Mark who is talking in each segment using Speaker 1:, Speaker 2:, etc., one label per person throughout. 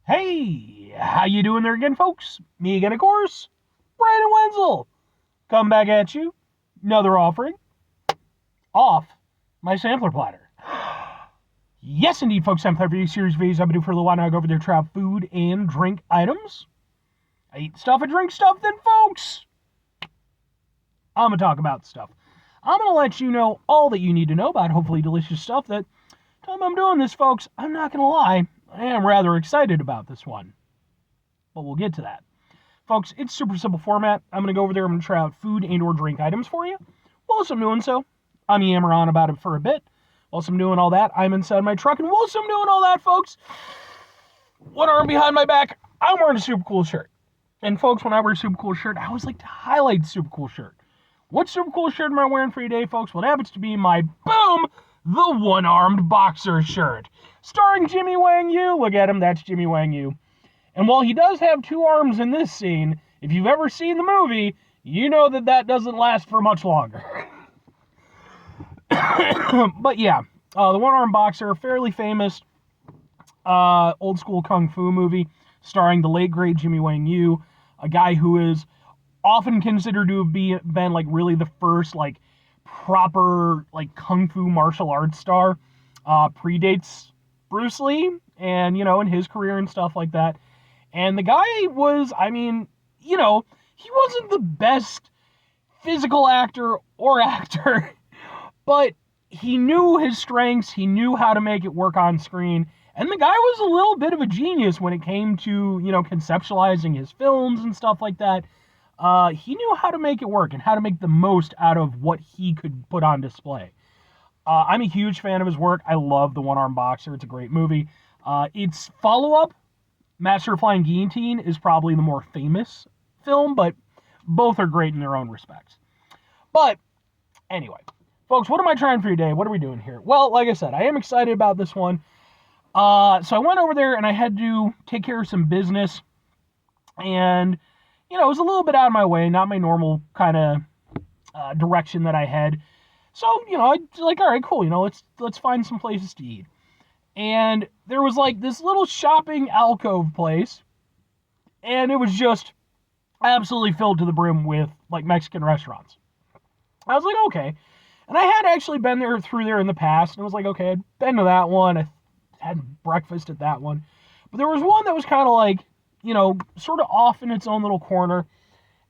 Speaker 1: Hey, how you doing there again, folks? Me again, of course, Brandon Wenzel. Come back at you. Another offering off my sampler platter. Yes, indeed, folks. Sampler video series videos I've been doing for a little while now. I go over there, try out food and drink items. I eat stuff and drink stuff. Then, folks, I'm gonna talk about stuff. I'm gonna let you know all that you need to know about hopefully delicious stuff. That time I'm doing this, folks, I'm not gonna lie, I am rather excited about this one. But we'll get to that. Folks, it's super simple format. I'm going to go over there. I'm going to try out food and or drink items for you. Whilst I'm doing so, I'm yammer on about it for a bit. Whilst I'm doing all that, I'm inside my truck. And whilst I'm doing all that, folks, one arm behind my back, I'm wearing a super cool shirt. And folks, when I wear a super cool shirt, I always like to highlight the super cool shirt. What super cool shirt am I wearing for you today, folks? Well, it happens to be my Boom, the one-armed boxer shirt. Starring Jimmy Wang Yu. Look at him, that's Jimmy Wang Yu. And while he does have two arms in this scene, if you've ever seen the movie, you know that doesn't last for much longer. But yeah, the one-armed boxer, fairly famous old school kung fu movie starring the late great Jimmy Wang Yu, a guy who is often considered to have been like really the first like proper like kung fu martial arts star. Predates Bruce Lee and in his career and stuff like that. And the guy was, he wasn't the best physical actor or actor, but he knew his strengths, he knew how to make it work on screen, and the guy was a little bit of a genius when it came to, conceptualizing his films and stuff like that. He knew how to make it work and how to make the most out of what he could put on display. I'm a huge fan of his work. I love The One-Armed Boxer. It's a great movie. Its follow-up, Master of Flying Guillotine, is probably the more famous film, but both are great in their own respects. But anyway, folks, what am I trying for you today? What are we doing here? Well, like I said, I am excited about this one. So I went over there and I had to take care of some business. And, it was a little bit out of my way, not my normal kind of direction that I had. So, I was like, all right, cool, let's find some places to eat. And there was like this little shopping alcove place, and it was just absolutely filled to the brim with like Mexican restaurants. I was like, okay. And I had actually been through there in the past, and I was like, okay, I'd been to that one. I had breakfast at that one. But there was one that was kind of like, sort of off in its own little corner.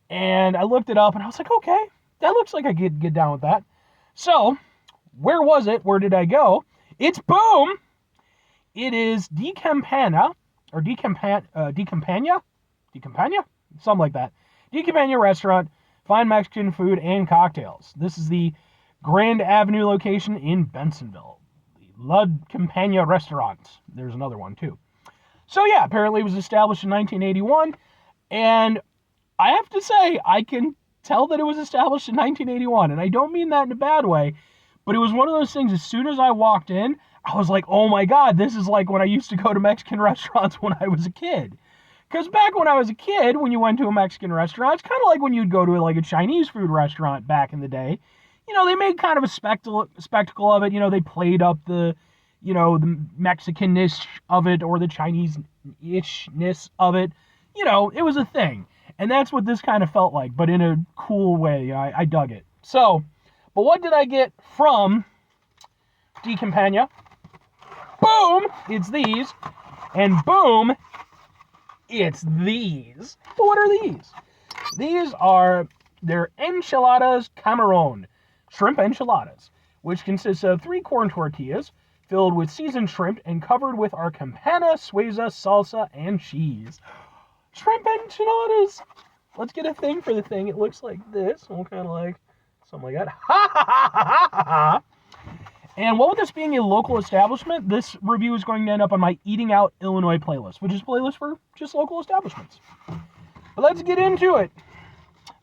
Speaker 1: And I looked it up, and I was like, okay, that looks like I could get down with that. So, where was it? Where did I go? It's Boom! It is Campana, or Campana, something like that. Campana restaurant, fine Mexican food and cocktails. This is the Grand Avenue location in Bensonville. The La Campana restaurant. There's another one too. So yeah, apparently it was established in 1981, and I have to say, I can tell that it was established in 1981, and I don't mean that in a bad way, but it was one of those things, as soon as I walked in, I was like, oh my God, this is like when I used to go to Mexican restaurants when I was a kid. Because back when I was a kid, when you went to a Mexican restaurant, it's kind of like when you'd go to like a Chinese food restaurant back in the day. They made kind of a spectacle of it. They played up the Mexican-ish of it or the Chinese-ishness of it. It was a thing. And that's what this kind of felt like, but in a cool way. I dug it. So, but what did I get from Campana? Boom! It's these. And boom! It's these. But what are these? These are their Enchiladas Camarone, shrimp enchiladas, which consists of 3 corn tortillas filled with seasoned shrimp and covered with our Campana, sueza, salsa, and cheese. Shrimp enchiladas! Let's get a thing for the thing. It looks like this. We'll kind of like something like that. Ha ha ha ha ha ha! And what with this being a local establishment, this review is going to end up on my Eating Out Illinois playlist, which is a playlist for just local establishments. But let's get into it.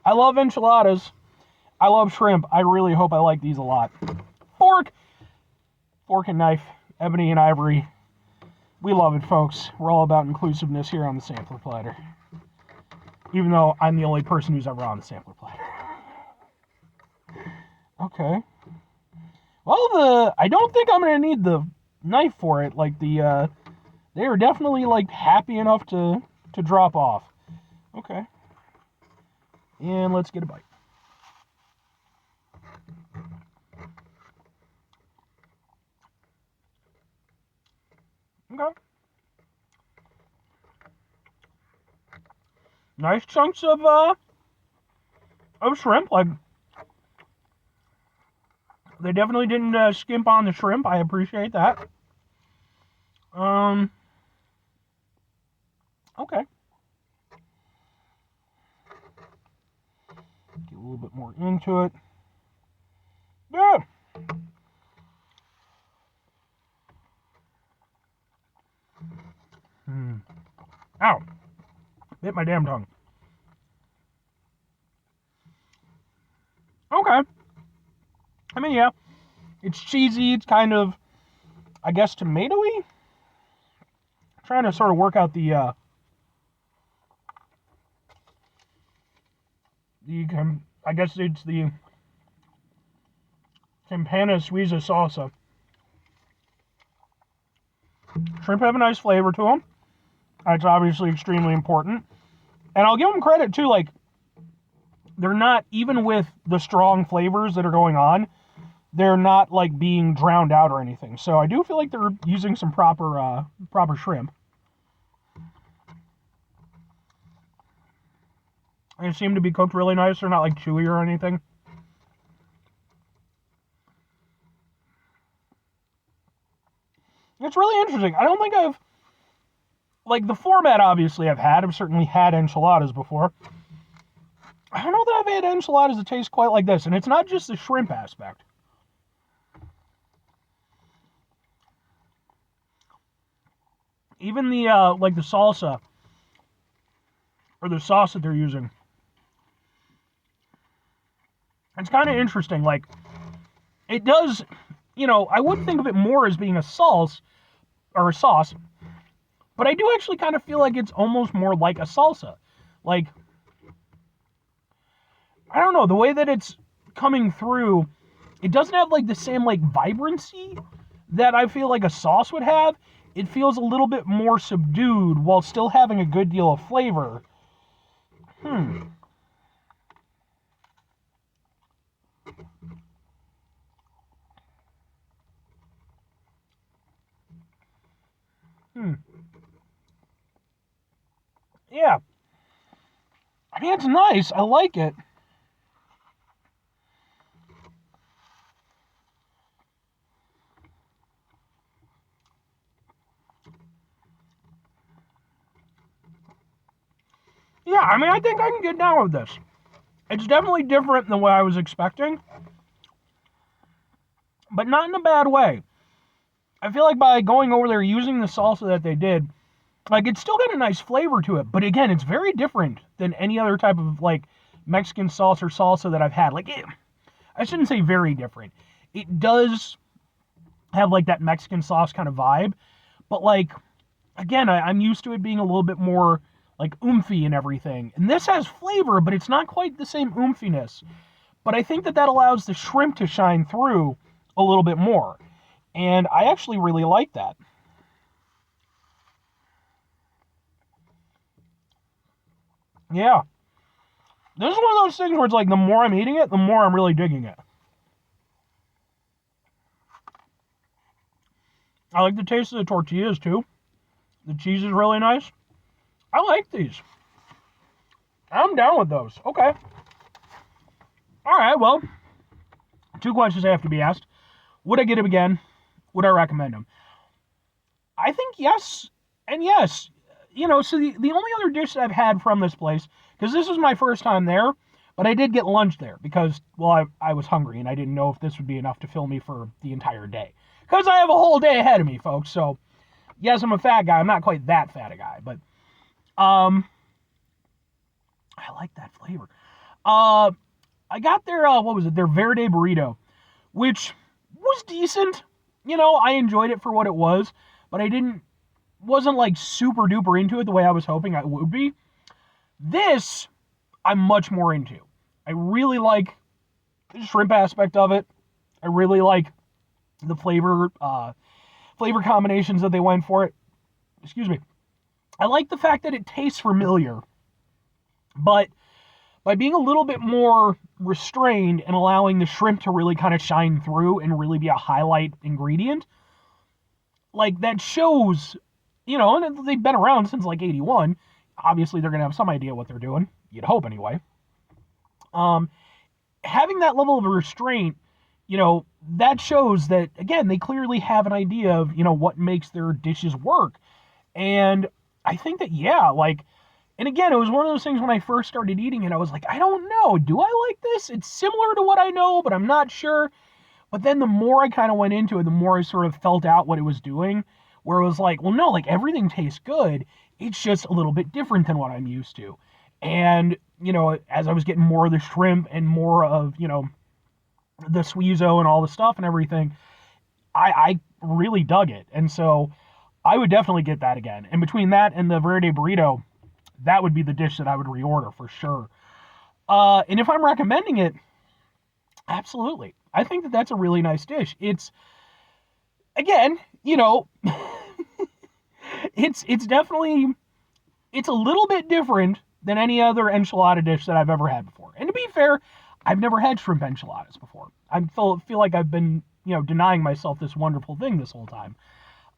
Speaker 1: I love enchiladas. I love shrimp. I really hope I like these a lot. Fork and knife, ebony and ivory. We love it, folks. We're all about inclusiveness here on the Sampler Platter. Even though I'm the only person who's ever on the Sampler Platter. Okay. Well, I don't think I'm going to need the knife for it, like the They are definitely like happy enough to drop off. Okay. And let's get a bite. Okay. Nice chunks of shrimp. Like, they definitely didn't skimp on the shrimp. I appreciate that. Okay. Get a little bit more into it. Yeah. Ow. Bit my damn tongue. Okay. I mean, yeah. It's cheesy. It's kind of, I guess, tomatoey. Trying to sort of work out the I guess it's the Campana Suiza salsa. Shrimp have a nice flavor to them. That's obviously extremely important. And I'll give them credit too, like, they're not, even with the strong flavors that are going on, they're not like being drowned out or anything. So I do feel like they're using some proper shrimp. They seem to be cooked really nice. They're not like chewy or anything. It's really interesting. I don't think I've, like, the format obviously I've certainly had enchiladas before. I don't know that I've had enchiladas that taste quite like this, and it's not just the shrimp aspect. Even the, like the salsa, or the sauce that they're using. It's kind of interesting, like, it does, I would think of it more as being a sauce, but I do actually kind of feel like it's almost more like a salsa. Like, I don't know, the way that it's coming through, it doesn't have like the same like vibrancy that I feel like a sauce would have. It feels a little bit more subdued while still having a good deal of flavor. Yeah. I mean, it's nice. I like it. Yeah, I mean, I think I can get down with this. It's definitely different than what I was expecting, but not in a bad way. I feel like by going over there using the salsa that they did, like, it's still got a nice flavor to it, but again, it's very different than any other type of like Mexican sauce or salsa that I've had. Like, I shouldn't say very different. It does have like that Mexican sauce kind of vibe, but like, again, I'm used to it being a little bit more like oomphy and everything. And this has flavor, but it's not quite the same oomphiness. But I think that allows the shrimp to shine through a little bit more. And I actually really like that. Yeah. This is one of those things where it's like the more I'm eating it, the more I'm really digging it. I like the taste of the tortillas too. The cheese is really nice. I like these. I'm down with those. Okay. All right, well, two questions have to be asked. Would I get them again? Would I recommend them? I think yes and yes. So the only other dish that I've had from this place, because this was my first time there, but I did get lunch there because, well, I was hungry and I didn't know if this would be enough to fill me for the entire day. Because I have a whole day ahead of me, folks. So, yes, I'm a fat guy. I'm not quite that fat a guy, but I like that flavor. I got their, what was it, their Verde burrito, which was decent. I enjoyed it for what it was, but wasn't like super duper into it the way I was hoping I would be. This, I'm much more into. I really like the shrimp aspect of it. I really like the flavor combinations that they went for it. excuse me, I like the fact that it tastes familiar, but by being a little bit more restrained and allowing the shrimp to really kind of shine through and really be a highlight ingredient, like that shows, and they've been around since like 81. Obviously, they're going to have some idea what they're doing. You'd hope anyway. Having that level of restraint, that shows that, again, they clearly have an idea of, what makes their dishes work. And I think that, yeah, like, and again, it was one of those things when I first started eating it, I was like, I don't know. Do I like this? It's similar to what I know, but I'm not sure. But then the more I kind of went into it, the more I sort of felt out what it was doing, where it was like, well, no, like everything tastes good. It's just a little bit different than what I'm used to. And, as I was getting more of the shrimp and more of, the suizo and all the stuff and everything, I really dug it. And so I would definitely get that again. And between that and the Verde burrito, that would be the dish that I would reorder for sure. And if I'm recommending it, absolutely. I think that that's a really nice dish. It's, again, it's definitely, it's a little bit different than any other enchilada dish that I've ever had before. And to be fair, I've never had shrimp enchiladas before. I feel like I've been, denying myself this wonderful thing this whole time.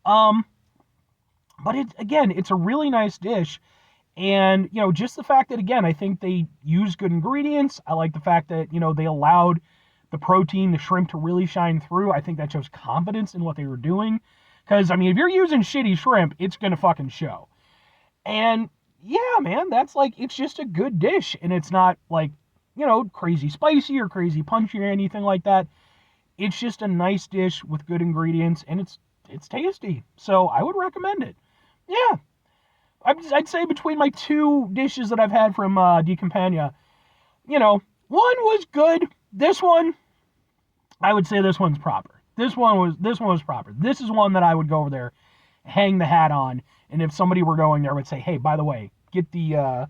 Speaker 1: But it's a really nice dish. And, just the fact that, again, I think they use good ingredients. I like the fact that, they allowed the protein, the shrimp to really shine through. I think that shows confidence in what they were doing. Because, I mean, if you're using shitty shrimp, it's going to fucking show. And, yeah, man, that's like, it's just a good dish. And it's not like, crazy spicy or crazy punchy or anything like that. It's just a nice dish with good ingredients, and it's tasty. So I would recommend it. Yeah. I'd say between my two dishes that I've had from Di Campana, one was good. This one, I would say this one's proper. This one was proper. This is one that I would go over there, hang the hat on, and if somebody were going there, I would say, hey, by the way, get the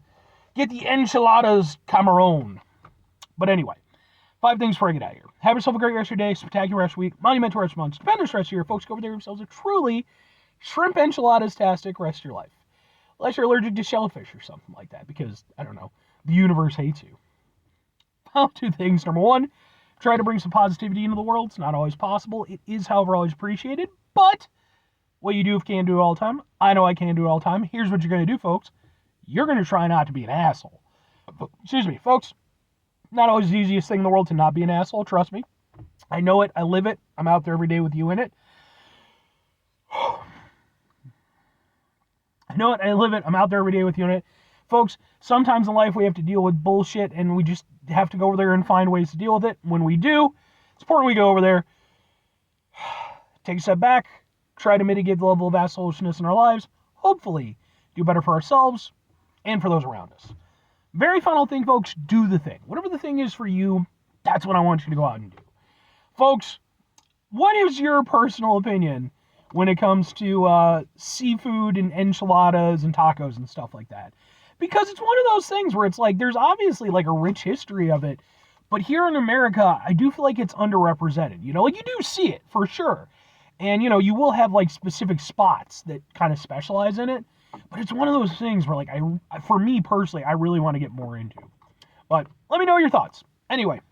Speaker 1: Enchiladas Camarone. But anyway, 5 things before I get out of here. Have yourself a great rest of your day, spectacular rest of your week, monumental rest of your month, stupendous rest of your year. Folks, go over there yourselves a truly shrimp enchiladas-tastic rest of your life. Unless you're allergic to shellfish or something like that, because, I don't know, the universe hates you. Well, 2 things. Number 1, try to bring some positivity into the world. It's not always possible. It is, however, always appreciated. But what you do if you can't do it all the time, I know I can't do it all the time. Here's what you're going to do, folks. You're going to try not to be an asshole. Excuse me, folks. Not always the easiest thing in the world to not be an asshole, trust me. I know it. I live it. I'm out there every day with you in it. I know it. I live it. I'm out there every day with you in it. Folks, sometimes in life we have to deal with bullshit, and we just have to go over there and find ways to deal with it. When we do, it's important we go over there, take a step back, try to mitigate the level of assholishness in our lives, hopefully do better for ourselves and for those around us. Very final thing, folks, do the thing. Whatever the thing is for you, that's what I want you to go out and do. Folks, what is your personal opinion when it comes to seafood and enchiladas and tacos and stuff like that? Because it's one of those things where it's like, there's obviously like a rich history of it, but here in America, I do feel like it's underrepresented. Like you do see it, for sure. And, you will have like specific spots that kind of specialize in it. But it's one of those things where, like, for me personally, I really want to get more into. But let me know your thoughts. Anyway.